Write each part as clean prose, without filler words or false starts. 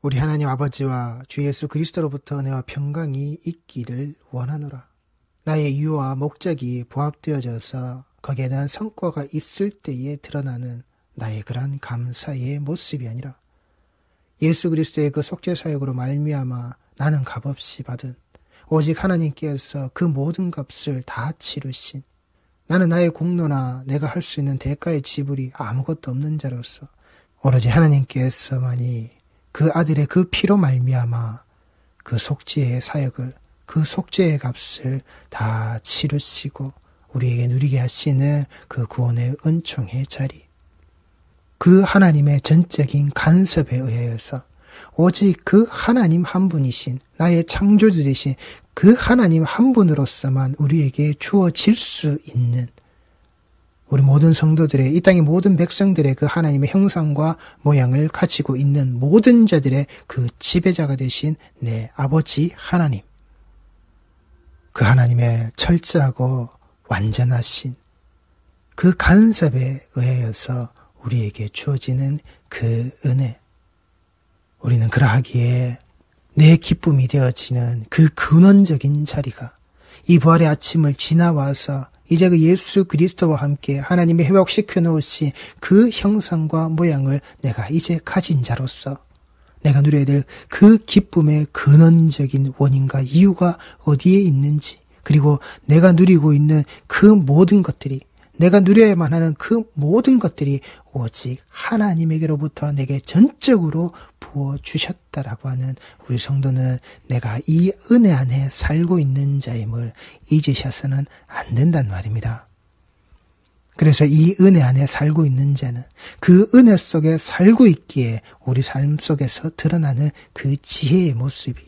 우리 하나님 아버지와 주 예수 그리스도로부터 은혜와 평강이 있기를 원하노라. 나의 이유와 목적이 부합되어져서 거기에 대한 성과가 있을 때에 드러나는 나의 그러한 감사의 모습이 아니라 예수 그리스도의 그 속죄 사역으로 말미암아 나는 값없이 받은 오직 하나님께서 그 모든 값을 다 치르신 나는 나의 공로나 내가 할 수 있는 대가의 지불이 아무것도 없는 자로서 오로지 하나님께서만이 그 아들의 그 피로 말미암아 그 속죄의 사역을 그 속죄의 값을 다 치르시고 우리에게 누리게 하시는 그 구원의 은총의 자리, 그 하나님의 전적인 간섭에 의하여서 오직 그 하나님 한 분이신 나의 창조주 되신 그 하나님 한 분으로서만 우리에게 주어질 수 있는 우리 모든 성도들의 이 땅의 모든 백성들의 그 하나님의 형상과 모양을 가지고 있는 모든 자들의 그 지배자가 되신 내 아버지 하나님, 그 하나님의 철저하고 완전하신 그 간섭에 의하여서 우리에게 주어지는 그 은혜, 우리는 그러하기에 내 기쁨이 되어지는 그 근원적인 자리가 이 부활의 아침을 지나와서 이제 그 예수 그리스도와 함께 하나님이 회복시켜 놓으신 그 형상과 모양을 내가 이제 가진 자로서 내가 누려야 될 그 기쁨의 근원적인 원인과 이유가 어디에 있는지, 그리고 내가 누리고 있는 그 모든 것들이, 내가 누려야만 하는 그 모든 것들이 오직 하나님에게로부터 내게 전적으로 부어주셨다라고 하는 우리 성도는 내가 이 은혜 안에 살고 있는 자임을 잊으셔서는 안 된단 말입니다. 그래서 이 은혜 안에 살고 있는 자는 그 은혜 속에 살고 있기에 우리 삶 속에서 드러나는 그 지혜의 모습이,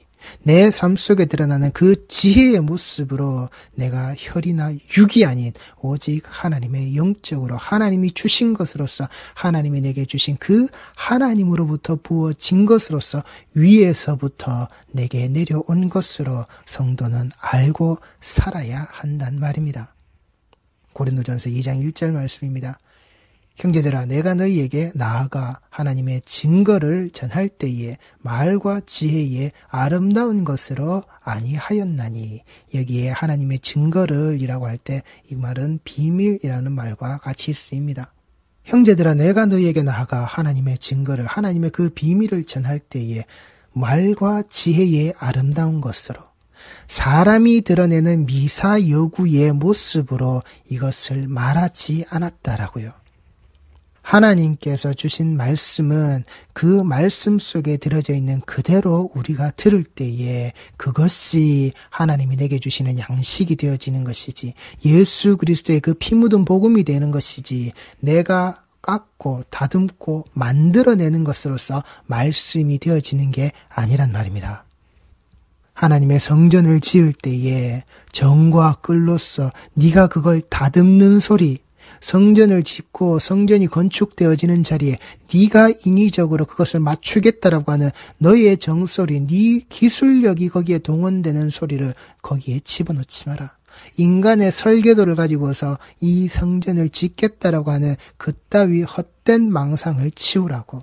내 삶 속에 드러나는 그 지혜의 모습으로 내가 혈이나 육이 아닌 오직 하나님의 영적으로 하나님이 주신 것으로서 하나님이 내게 주신 그 하나님으로부터 부어진 것으로서 위에서부터 내게 내려온 것으로 성도는 알고 살아야 한단 말입니다. 고린도전서 2장 1절 말씀입니다. 형제들아, 내가 너희에게 나아가 하나님의 증거를 전할 때에 말과 지혜의 아름다운 것으로 아니하였나니, 여기에 하나님의 증거를 이라고 할 때 이 말은 비밀이라는 말과 같이 쓰입니다. 형제들아, 내가 너희에게 나아가 하나님의 증거를, 하나님의 그 비밀을 전할 때에 말과 지혜의 아름다운 것으로, 사람이 드러내는 미사여구의 모습으로 이것을 말하지 않았다라고요. 하나님께서 주신 말씀은 그 말씀 속에 들어져 있는 그대로 우리가 들을 때에 그것이 하나님이 내게 주시는 양식이 되어지는 것이지, 예수 그리스도의 그 피 묻은 복음이 되는 것이지, 내가 깎고 다듬고 만들어내는 것으로서 말씀이 되어지는 게 아니란 말입니다. 하나님의 성전을 지을 때에 정과 끌로서 네가 그걸 다듬는 소리, 성전을 짓고 성전이 건축되어지는 자리에 네가 인위적으로 그것을 맞추겠다라고 하는 너의 정소리, 네 기술력이 거기에 동원되는 소리를 거기에 집어넣지 마라. 인간의 설계도를 가지고서 이 성전을 짓겠다라고 하는 그따위 헛된 망상을 치우라고.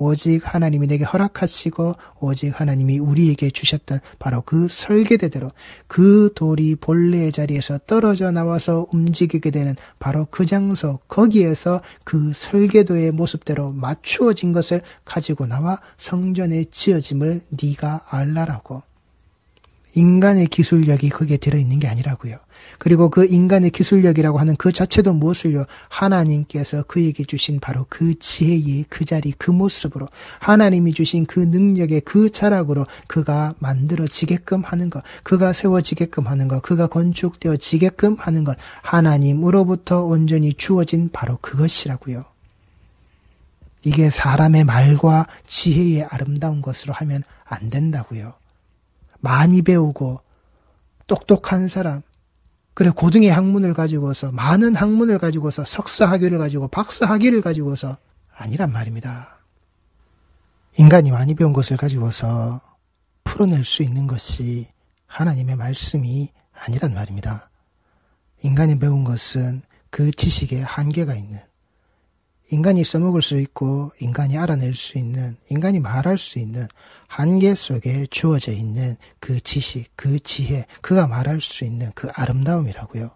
오직 하나님이 내게 허락하시고 오직 하나님이 우리에게 주셨던 바로 그 설계대대로 그 돌이 본래의 자리에서 떨어져 나와서 움직이게 되는 바로 그 장소, 거기에서 그 설계도의 모습대로 맞추어진 것을 가지고 나와 성전의 지어짐을 네가 알라라고. 인간의 기술력이 거기에 들어있는 게 아니라고요. 그리고 그 인간의 기술력이라고 하는 그 자체도 무엇을요? 하나님께서 그에게 주신 바로 그 지혜의 그 자리, 그 모습으로 하나님이 주신 그 능력의 그 자락으로 그가 만들어지게끔 하는 것, 그가 세워지게끔 하는 것, 그가 건축되어지게끔 하는 것, 하나님으로부터 온전히 주어진 바로 그것이라고요. 이게 사람의 말과 지혜의 아름다운 것으로 하면 안 된다고요. 많이 배우고 똑똑한 사람, 그래 고등의 학문을 가지고서, 많은 학문을 가지고서, 석사 학위를 가지고 박사 학위를 가지고서 아니란 말입니다. 인간이 많이 배운 것을 가지고서 풀어낼 수 있는 것이 하나님의 말씀이 아니란 말입니다. 인간이 배운 것은 그 지식에 한계가 있는, 인간이 써먹을 수 있고 인간이 알아낼 수 있는, 인간이 말할 수 있는 한계 속에 주어져 있는 그 지식, 그 지혜, 그가 말할 수 있는 그 아름다움이라고요.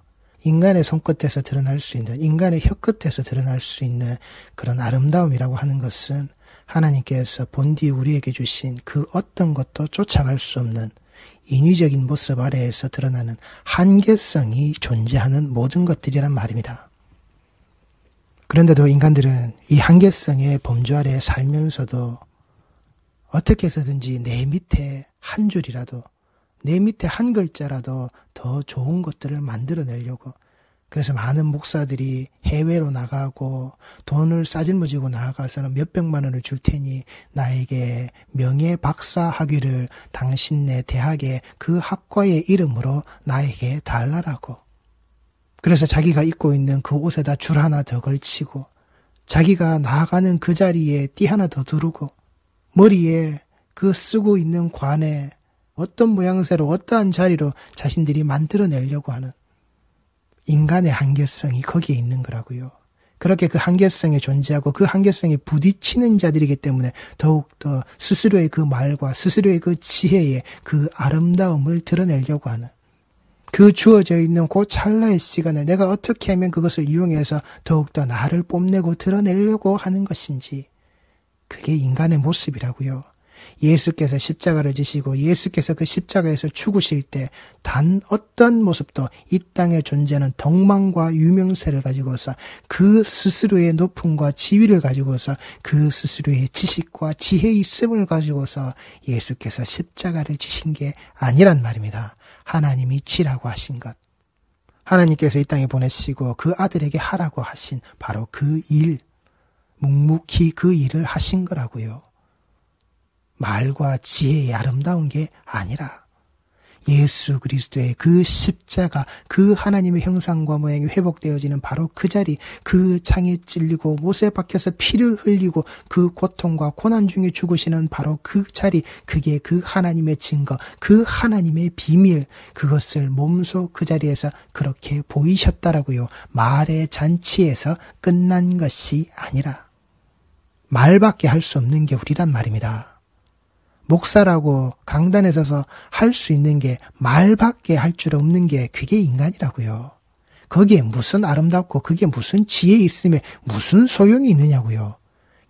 인간의 손끝에서 드러날 수 있는, 인간의 혀끝에서 드러날 수 있는 그런 아름다움이라고 하는 것은 하나님께서 본디 우리에게 주신 그 어떤 것도 쫓아갈 수 없는 인위적인 모습 아래에서 드러나는 한계성이 존재하는 모든 것들이란 말입니다. 그런데도 인간들은 이 한계성의 범주 아래에 살면서도 어떻게 해서든지 내 밑에 한 줄이라도, 내 밑에 한 글자라도 더 좋은 것들을 만들어내려고, 그래서 많은 목사들이 해외로 나가고 돈을 싸질머지고 나가서는 몇백만 원을 줄 테니 나에게 명예 박사 학위를 당신네 대학의 그 학과의 이름으로 나에게 달라라고. 그래서 자기가 입고 있는 그 옷에다 줄 하나 더 걸치고, 자기가 나아가는 그 자리에 띠 하나 더 두르고, 머리에 그 쓰고 있는 관에 어떤 모양새로 어떠한 자리로 자신들이 만들어내려고 하는 인간의 한계성이 거기에 있는 거라고요. 그렇게 그 한계성에 존재하고 그 한계성에 부딪히는 자들이기 때문에 더욱더 스스로의 그 말과 스스로의 그 지혜의 그 아름다움을 드러내려고 하는, 그 주어져 있는 그 찰나의 시간을 내가 어떻게 하면 그것을 이용해서 더욱더 나를 뽐내고 드러내려고 하는 것인지, 그게 인간의 모습이라고요. 예수께서 십자가를 지시고 예수께서 그 십자가에서 죽으실 때 단 어떤 모습도 이 땅에 존재하는 덕망과 유명세를 가지고서, 그 스스로의 높음과 지위를 가지고서, 그 스스로의 지식과 지혜의 있음을 가지고서 예수께서 십자가를 지신 게 아니란 말입니다. 하나님이 지라고 하신 것, 하나님께서 이 땅에 보내시고 그 아들에게 하라고 하신 바로 그 일, 묵묵히 그 일을 하신 거라고요. 말과 지혜의 아름다운 게 아니라 예수 그리스도의 그 십자가, 그 하나님의 형상과 모양이 회복되어지는 바로 그 자리, 그 창에 찔리고 못에 박혀서 피를 흘리고 그 고통과 고난 중에 죽으시는 바로 그 자리, 그게 그 하나님의 증거, 그 하나님의 비밀, 그것을 몸소 그 자리에서 그렇게 보이셨다라고요. 말의 잔치에서 끝난 것이 아니라 말밖에 할 수 없는 게 우리란 말입니다. 목사라고 강단에 서서 할 수 있는 게 말밖에 할 줄 없는 게 그게 인간이라고요. 거기에 무슨 아름답고 그게 무슨 지혜 있음에 무슨 소용이 있느냐고요.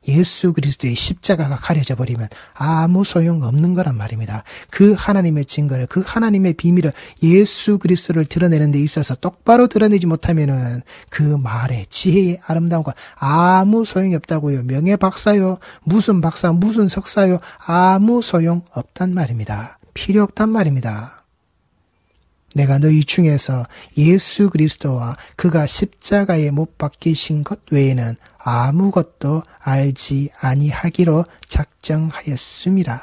예수 그리스도의 십자가가 가려져 버리면 아무 소용 없는 거란 말입니다. 그 하나님의 증거를, 그 하나님의 비밀을, 예수 그리스도를 드러내는 데 있어서 똑바로 드러내지 못하면은 그 말의 지혜의 아름다움과 아무 소용이 없다고요. 명예 박사요, 무슨 박사, 무슨 석사요, 아무 소용 없단 말입니다. 필요 없단 말입니다. 내가 너희 중에서 예수 그리스도와 그가 십자가에 못 박히신 것 외에는 아무것도 알지 아니하기로 작정하였음이라.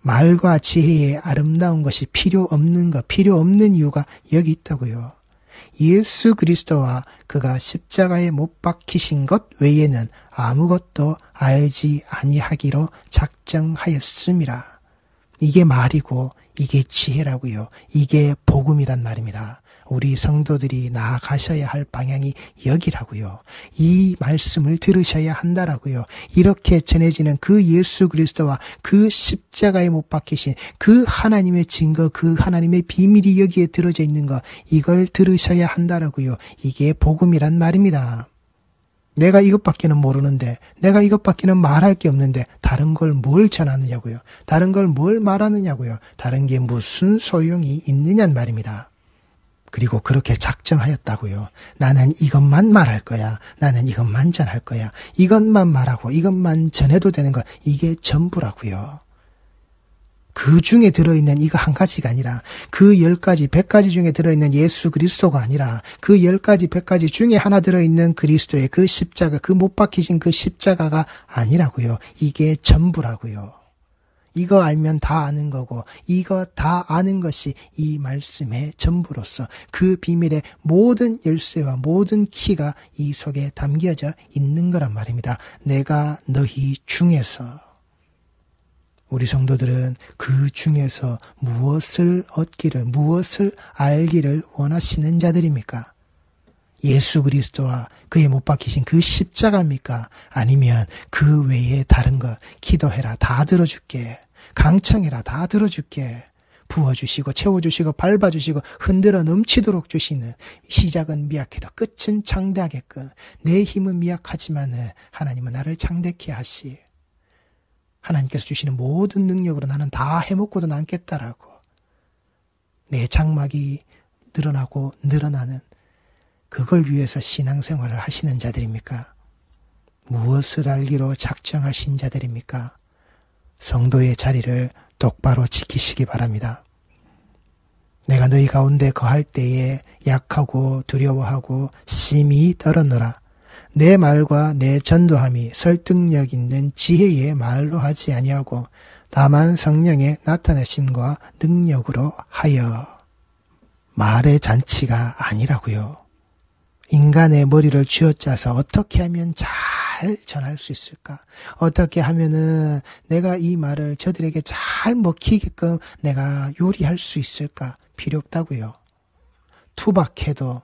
말과 지혜의 아름다운 것이 필요 없는 것, 필요 없는 이유가 여기 있다고요. 예수 그리스도와 그가 십자가에 못 박히신 것 외에는 아무것도 알지 아니하기로 작정하였음이라. 이게 말이고 이게 지혜라고요. 이게 복음이란 말입니다. 우리 성도들이 나아가셔야 할 방향이 여기라고요. 이 말씀을 들으셔야 한다라고요. 이렇게 전해지는 그 예수 그리스도와 그 십자가에 못 박히신 그 하나님의 증거, 그 하나님의 비밀이 여기에 들어져 있는 것, 이걸 들으셔야 한다라고요. 이게 복음이란 말입니다. 내가 이것밖에는 모르는데, 내가 이것밖에는 말할 게 없는데 다른 걸 뭘 전하느냐고요. 다른 걸 뭘 말하느냐고요. 다른 게 무슨 소용이 있느냐는 말입니다. 그리고 그렇게 작정하였다고요. 나는 이것만 말할 거야. 나는 이것만 전할 거야. 이것만 말하고 이것만 전해도 되는 것, 이게 전부라고요. 그 중에 들어있는 이거 한 가지가 아니라 그 10가지, 100가지 중에 들어있는 예수 그리스도가 아니라 그 10가지, 100가지 중에 하나 들어있는 그리스도의 그 십자가, 그 못 박히신 그 십자가가 아니라고요. 이게 전부라고요. 이거 알면 다 아는 거고, 이거 다 아는 것이 이 말씀의 전부로서 그 비밀의 모든 열쇠와 모든 키가 이 속에 담겨져 있는 거란 말입니다. 내가 너희 중에서, 우리 성도들은 그 중에서 무엇을 얻기를, 무엇을 알기를 원하시는 자들입니까? 예수 그리스도와 그의 못 박히신 그 십자가입니까? 아니면 그 외에 다른 것, 기도해라 다 들어줄게, 강청해라 다 들어줄게, 부어주시고 채워주시고 밟아주시고 흔들어 넘치도록 주시는, 시작은 미약해도 끝은 창대하게끔, 내 힘은 미약하지만 하나님은 나를 창대케 하시, 하나님께서 주시는 모든 능력으로 나는 다 해먹고도 남겠다라고, 내 장막이 늘어나고 늘어나는, 그걸 위해서 신앙생활을 하시는 자들입니까? 무엇을 알기로 작정하신 자들입니까? 성도의 자리를 똑바로 지키시기 바랍니다. 내가 너희 가운데 거할 때에 약하고 두려워하고 심히 떨었노라. 내 말과 내 전도함이 설득력 있는 지혜의 말로 하지 아니하고 다만 성령의 나타내심과 능력으로 하여. 말의 잔치가 아니라고요. 인간의 머리를 쥐어짜서 어떻게 하면 잘 전할 수 있을까? 어떻게 하면은 내가 이 말을 저들에게 잘 먹히게끔 내가 요리할 수 있을까? 필요 없다고요. 투박해도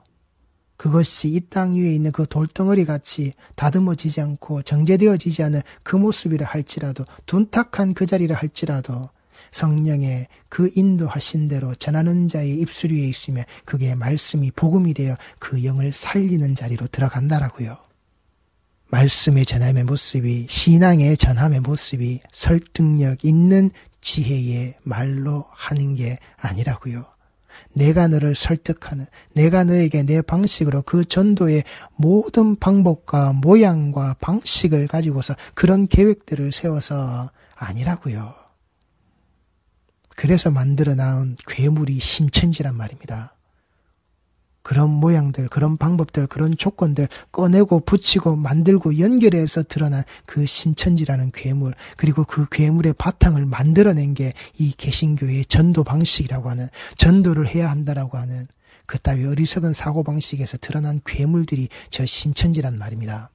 그것이 이 땅 위에 있는 그 돌덩어리 같이 다듬어지지 않고 정제되어지지 않은 그 모습이라 할지라도, 둔탁한 그 자리라 할지라도 성령의 그 인도하신 대로 전하는 자의 입술 위에 있으면 그게 말씀이 복음이 되어 그 영을 살리는 자리로 들어간다라고요. 말씀의 전함의 모습이, 신앙의 전함의 모습이 설득력 있는 지혜의 말로 하는 게 아니라고요. 내가 너를 설득하는, 내가 너에게 내 방식으로 그 전도의 모든 방법과 모양과 방식을 가지고서 그런 계획들을 세워서 아니라고요. 그래서 만들어 나온 괴물이 신천지란 말입니다. 그런 모양들, 그런 방법들, 그런 조건들 꺼내고 붙이고 만들고 연결해서 드러난 그 신천지라는 괴물, 그리고 그 괴물의 바탕을 만들어낸 게 이 개신교의 전도 방식이라고 하는, 전도를 해야 한다라고 하는 그 따위 어리석은 사고방식에서 드러난 괴물들이 저 신천지란 말입니다.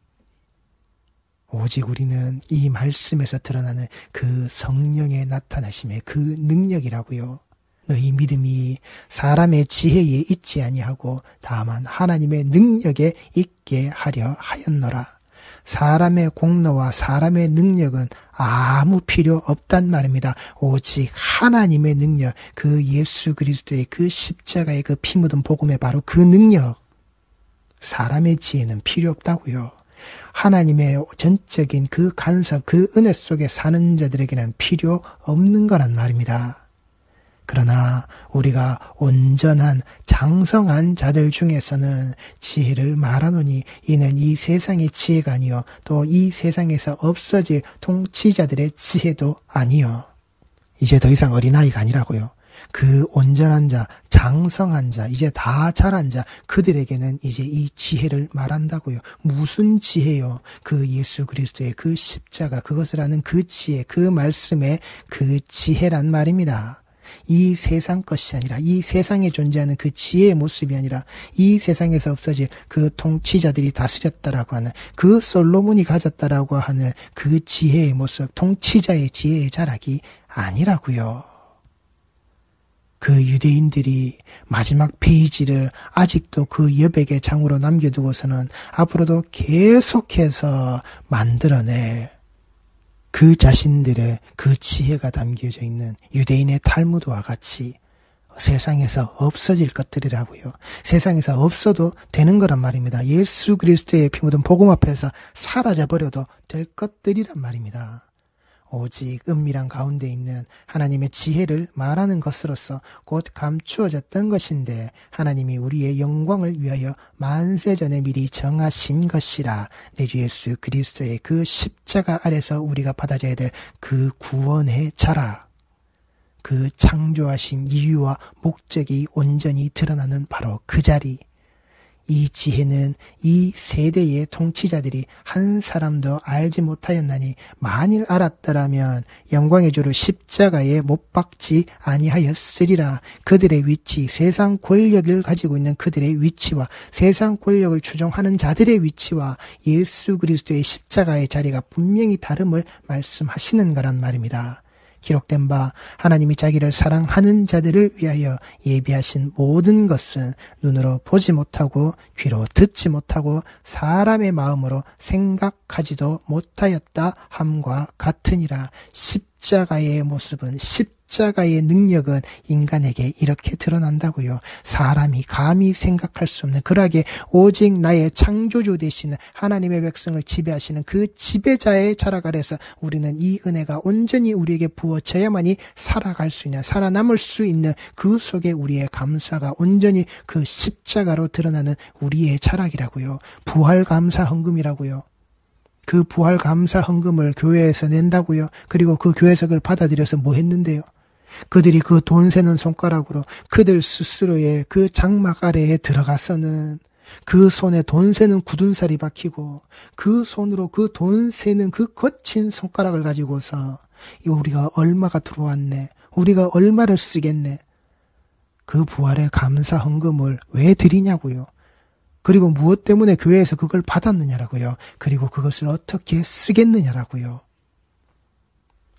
오직 우리는 이 말씀에서 드러나는 그 성령의 나타나심의 그 능력이라고요. 너희 믿음이 사람의 지혜에 있지 아니하고 다만 하나님의 능력에 있게 하려 하였노라. 사람의 공로와 사람의 능력은 아무 필요 없단 말입니다. 오직 하나님의 능력, 그 예수 그리스도의 그 십자가의 그 피 묻은 복음의 바로 그 능력, 사람의 지혜는 필요 없다고요. 하나님의 전적인 그 간섭, 그 은혜 속에 사는 자들에게는 필요 없는 거란 말입니다. 그러나 우리가 온전한 장성한 자들 중에서는 지혜를 말하노니 이는 이 세상의 지혜가 아니요 또 이 세상에서 없어질 통치자들의 지혜도 아니요. 이제 더 이상 어린아이가 아니라고요. 그 온전한 자, 장성한 자, 이제 다 자란 자, 그들에게는 이제 이 지혜를 말한다고요. 무슨 지혜요? 그 예수 그리스도의 그 십자가, 그것을 아는 그 지혜, 그 말씀의 그 지혜란 말입니다. 이 세상 것이 아니라, 이 세상에 존재하는 그 지혜의 모습이 아니라, 이 세상에서 없어질 그 통치자들이 다스렸다라고 하는, 그 솔로몬이 가졌다라고 하는 그 지혜의 모습, 통치자의 지혜의 자락이 아니라고요. 그 유대인들이 마지막 페이지를 아직도 그 여백의 장으로 남겨두고서는 앞으로도 계속해서 만들어낼 그 자신들의 그 지혜가 담겨져 있는 유대인의 탈무드와 같이 세상에서 없어질 것들이라고요. 세상에서 없어도 되는 거란 말입니다. 예수 그리스도의 피 묻은 복음 앞에서 사라져버려도 될 것들이란 말입니다. 오직 은밀한 가운데 있는 하나님의 지혜를 말하는 것으로서 곧 감추어졌던 것인데 하나님이 우리의 영광을 위하여 만세전에 미리 정하신 것이라. 내 주 예수 그리스도의 그 십자가 아래서 우리가 받아져야 될 그 구원의 자라. 그 창조하신 이유와 목적이 온전히 드러나는 바로 그 자리. 이 지혜는 이 세대의 통치자들이 한 사람도 알지 못하였나니 만일 알았더라면 영광의 주를 십자가에 못 박지 아니하였으리라. 그들의 위치, 세상 권력을 가지고 있는 그들의 위치와 세상 권력을 추종하는 자들의 위치와 예수 그리스도의 십자가의 자리가 분명히 다름을 말씀하시는 거란 말입니다. 기록된 바 하나님이 자기를 사랑하는 자들을 위하여 예비하신 모든 것은 눈으로 보지 못하고 귀로 듣지 못하고 사람의 마음으로 생각하지도 못하였다 함과 같으니라. 십자가의 모습은 십자가의 능력은 인간에게 이렇게 드러난다고요. 사람이 감히 생각할 수 없는 그러하게 오직 나의 창조주 되시는 하나님의 백성을 지배하시는 그 지배자의 자락 아래서 우리는 이 은혜가 온전히 우리에게 부어져야만이 살아갈 수 있냐, 살아남을 수 있는 그 속에 우리의 감사가 온전히 그 십자가로 드러나는 우리의 자락이라고요. 부활 감사 헌금이라고요. 그 부활 감사 헌금을 교회에서 낸다고요. 그리고 그 교회에서 그걸 받아들여서 뭐 했는데요. 그들이 그 돈 세는 손가락으로 그들 스스로의 그 장막 아래에 들어가서는 그 손에 돈 세는 굳은살이 박히고 그 손으로 그 돈 세는 그 거친 손가락을 가지고서 우리가 얼마가 들어왔네, 우리가 얼마를 쓰겠네, 그 부활의 감사 헌금을 왜 드리냐고요. 그리고 무엇 때문에 교회에서 그걸 받았느냐라고요. 그리고 그것을 어떻게 쓰겠느냐라고요.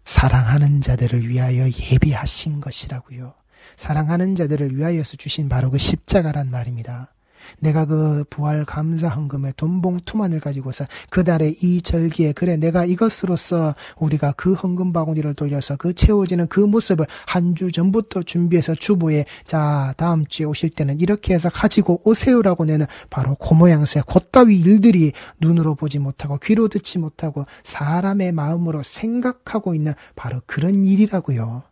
사랑하는 자들을 위하여 예비하신 것이라고요. 사랑하는 자들을 위하여서 주신 바로 그 십자가란 말입니다. 내가 그 부활 감사 헌금의 돈 봉투만을 가지고서 그달의 이 절기에 그래 내가 이것으로서 우리가 그 헌금 바구니를 돌려서 그 채워지는 그 모습을 한 주 전부터 준비해서 주보에 자 다음 주에 오실 때는 이렇게 해서 가지고 오세요라고 내는 바로 그 모양새 그따위 일들이 눈으로 보지 못하고 귀로 듣지 못하고 사람의 마음으로 생각하고 있는 바로 그런 일이라고요.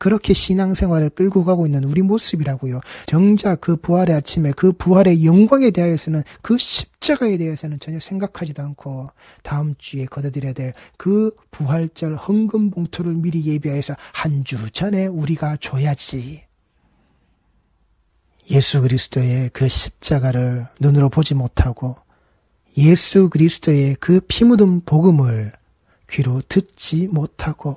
그렇게 신앙생활을 끌고 가고 있는 우리 모습이라고요. 정작 그 부활의 아침에 그 부활의 영광에 대하여서는 그 십자가에 대해서는 전혀 생각하지도 않고 다음 주에 걷어들여야 될 그 부활절 헌금 봉투를 미리 예비해서 한 주 전에 우리가 줘야지. 예수 그리스도의 그 십자가를 눈으로 보지 못하고 예수 그리스도의 그 피 묻은 복음을 귀로 듣지 못하고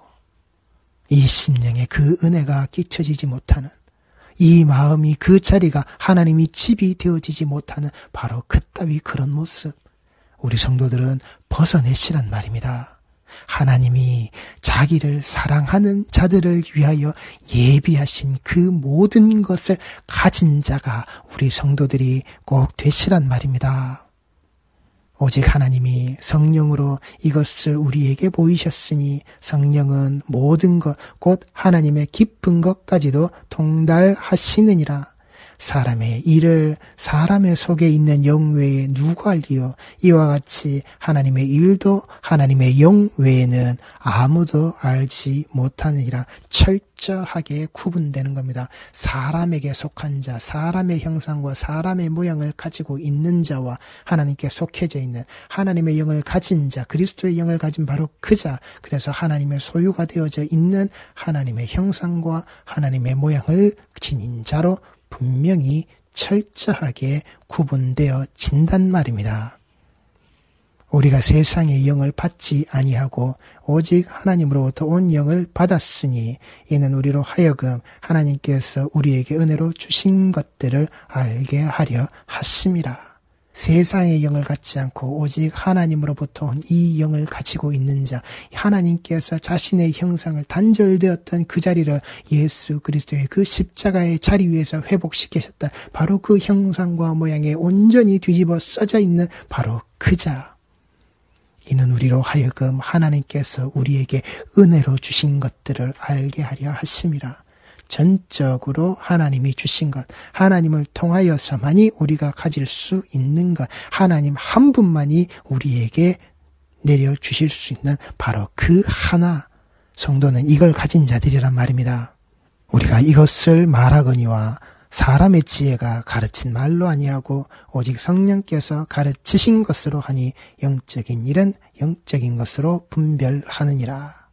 이 심령에 그 은혜가 끼쳐지지 못하는 이 마음이 그 자리가 하나님이 집이 되어지지 못하는 바로 그따위 그런 모습 우리 성도들은 벗어내시란 말입니다. 하나님이 자기를 사랑하는 자들을 위하여 예비하신 그 모든 것을 가진 자가 우리 성도들이 꼭 되시란 말입니다. 오직 하나님이 성령으로 이것을 우리에게 보이셨으니 성령은 모든 것 곧 하나님의 깊은 것까지도 통달하시느니라. 사람의 일을 사람의 속에 있는 영 외에 누가 알리요? 이와 같이 하나님의 일도 하나님의 영 외에는 아무도 알지 못하느니라. 철저하게 구분되는 겁니다. 사람에게 속한 자, 사람의 형상과 사람의 모양을 가지고 있는 자와 하나님께 속해져 있는 하나님의 영을 가진 자, 그리스도의 영을 가진 바로 그 자, 그래서 하나님의 소유가 되어져 있는 하나님의 형상과 하나님의 모양을 지닌 자로 분명히 철저하게 구분되어진단 말입니다. 우리가 세상의 영을 받지 아니하고 오직 하나님으로부터 온 영을 받았으니 이는 우리로 하여금 하나님께서 우리에게 은혜로 주신 것들을 알게 하려 하심이라. 세상의 영을 갖지 않고 오직 하나님으로부터 온 이 영을 가지고 있는 자, 하나님께서 자신의 형상을 단절되었던 그 자리를 예수 그리스도의 그 십자가의 자리 위에서 회복시키셨다. 바로 그 형상과 모양에 온전히 뒤집어 써져 있는 바로 그 자. 이는 우리로 하여금 하나님께서 우리에게 은혜로 주신 것들을 알게 하려 하심이라. 전적으로 하나님이 주신 것, 하나님을 통하여서만이 우리가 가질 수 있는 것, 하나님 한 분만이 우리에게 내려주실 수 있는 바로 그 하나, 성도는 이걸 가진 자들이란 말입니다. 우리가 이것을 말하거니와 사람의 지혜가 가르친 말로 아니하고 오직 성령께서 가르치신 것으로 하니 영적인 일은 영적인 것으로 분별하느니라.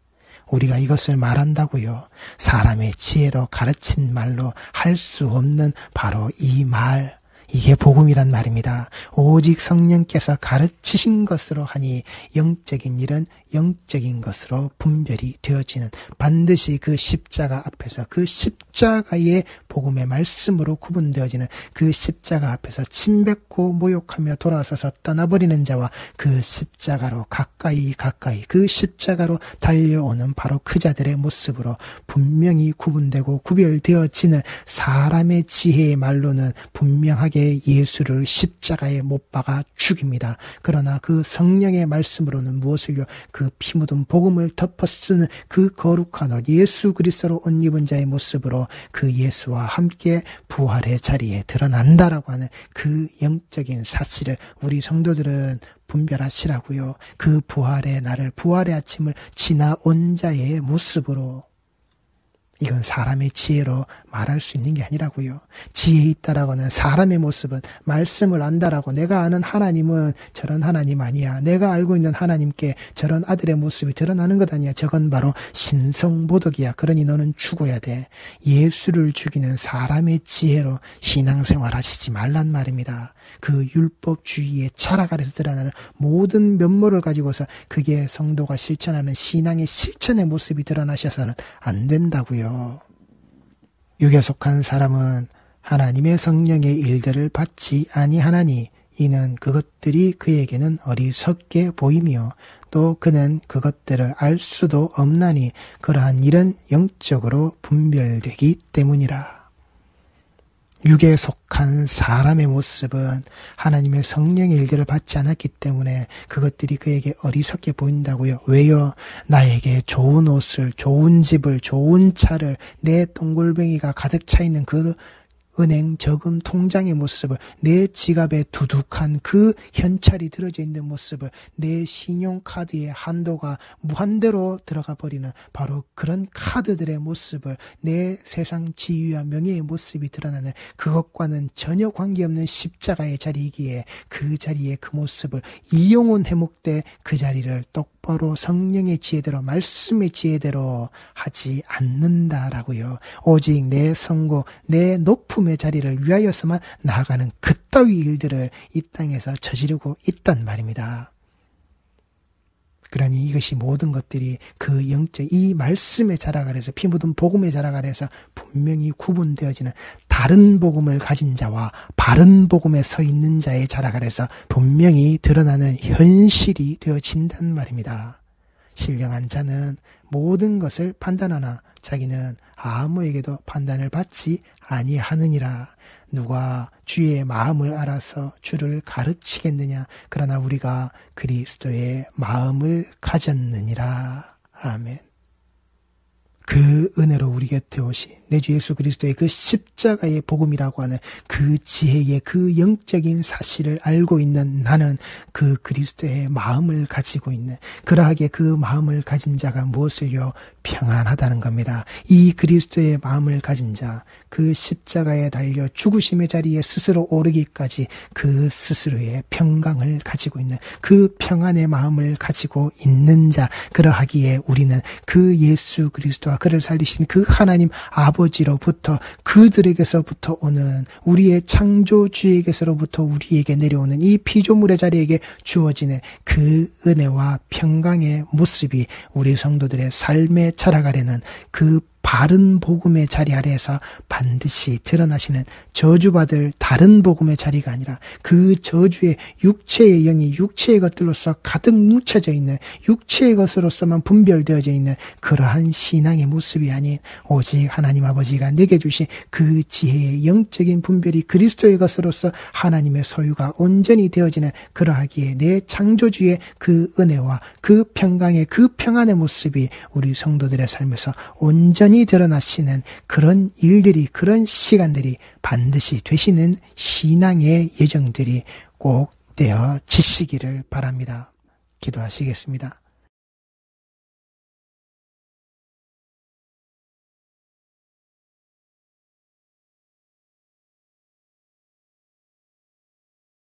우리가 이것을 말한다고요. 사람의 지혜로 가르친 말로 할 수 없는 바로 이 말, 이게 복음이란 말입니다. 오직 성령께서 가르치신 것으로 하니 영적인 일은 영적인 것으로 분별이 되어지는, 반드시 그 십자가 앞에서, 그 십자가의 복음의 말씀으로 구분되어지는, 그 십자가 앞에서 침뱉고 모욕하며 돌아서서 떠나버리는 자와 그 십자가로 가까이 그 십자가로 달려오는 바로 그 자들의 모습으로 분명히 구분되고 구별되어지는, 사람의 지혜의 말로는 분명하게 예수를 십자가에 못 박아 죽입니다. 그러나 그 성령의 말씀으로는 무엇을요? 그 피 묻은 복음을 덮어쓰는 그 거룩한 옷, 예수 그리스도로 옷 입은 자의 모습으로 그 예수와 함께 부활의 자리에 드러난다라고 하는 그 영적인 사실을 우리 성도들은 분별하시라고요. 그 부활의 날을, 부활의 아침을 지나온 자의 모습으로, 이건 사람의 지혜로 말할 수 있는 게 아니라고요. 지혜 있다라고 하는 사람의 모습은, 말씀을 안다라고 내가 아는 하나님은 저런 하나님 아니야, 내가 알고 있는 하나님께 저런 아들의 모습이 드러나는 것 아니야, 저건 바로 신성모독이야, 그러니 너는 죽어야 돼. 예수를 죽이는 사람의 지혜로 신앙생활 하시지 말란 말입니다. 그 율법주의의 철학 아래서 드러나는 모든 면모를 가지고서 그게 성도가 실천하는 신앙의 실천의 모습이 드러나셔서는 안 된다고요. 육에 속한 사람은 하나님의 성령의 일들을 받지 아니하나니 이는 그것들이 그에게는 어리석게 보이며 또 그는 그것들을 알 수도 없나니 그러한 일은 영적으로 분별되기 때문이라. 육에 속한 사람의 모습은 하나님의 성령의 일들을 받지 않았기 때문에 그것들이 그에게 어리석게 보인다고요. 왜요? 나에게 좋은 옷을, 좋은 집을, 좋은 차를, 내 똥골뱅이가 가득 차 있는 그 은행 저금 통장의 모습을, 내 지갑에 두둑한 그 현찰이 들어져 있는 모습을, 내 신용카드의 한도가 무한대로 들어가 버리는 바로 그런 카드들의 모습을, 내 세상 지위와 명예의 모습이 드러나는 그것과는 전혀 관계없는 십자가의 자리이기에 그 자리에 그 모습을 이용은 해묵되 그 자리를 똑바로 성령의 지혜대로, 말씀의 지혜대로 하지 않는다라고요. 오직 내 성고, 내 높음의 자리를 위하여서만 나아가는 그따위 일들을 이 땅에서 저지르고 있단 말입니다. 그러니 이것이 모든 것들이 그 영적, 이 말씀의 자락 아래서, 피 묻은 복음의 자락 아래서 분명히 구분되어지는, 다른 복음을 가진 자와 바른 복음에 서 있는 자의 자락 아래서 분명히 드러나는 현실이 되어진단 말입니다. 신령한 자는 모든 것을 판단하나 자기는 아무에게도 판단을 받지 아니하느니라. 누가 주의 마음을 알아서 주를 가르치겠느냐. 그러나 우리가 그리스도의 마음을 가졌느니라. 아멘. 그 은혜로 우리 곁에 오신 내 주 예수 그리스도의 그 십자가의 복음이라고 하는 그 지혜의 그 영적인 사실을 알고 있는 나는 그 그리스도의 마음을 가지고 있는, 그러하게 그 마음을 가진 자가 무엇을요? 평안하다는 겁니다. 이 그리스도의 마음을 가진 자, 그 십자가에 달려 죽으심의 자리에 스스로 오르기까지 그 스스로의 평강을 가지고 있는, 그 평안의 마음을 가지고 있는 자, 그러하기에 우리는 그 예수 그리스도와 그를 살리신 그 하나님 아버지로부터, 그들에게서부터 오는, 우리의 창조주에게서로부터 우리에게 내려오는 이 피조물의 자리에게 주어지는 그 은혜와 평강의 모습이 우리 성도들의 삶의 자락 아래는 그 바른 복음의 자리 아래에서 반드시 드러나시는, 저주받을 다른 복음의 자리가 아니라 그 저주의 육체의 영이 육체의 것들로서 가득 뭉쳐져 있는, 육체의 것으로서만 분별되어져 있는 그러한 신앙의 모습이 아닌 오직 하나님 아버지가 내게 주신 그 지혜의 영적인 분별이 그리스도의 것으로서 하나님의 소유가 온전히 되어지는, 그러하기에 내 창조주의 그 은혜와 그 평강의 그 평안의 모습이 우리 성도들의 삶에서 온전히 드러나시는 그런 일들이, 그런 시간들이 반드시 되시는 신앙의 예정들이 꼭 되어지시기를 바랍니다. 기도하시겠습니다.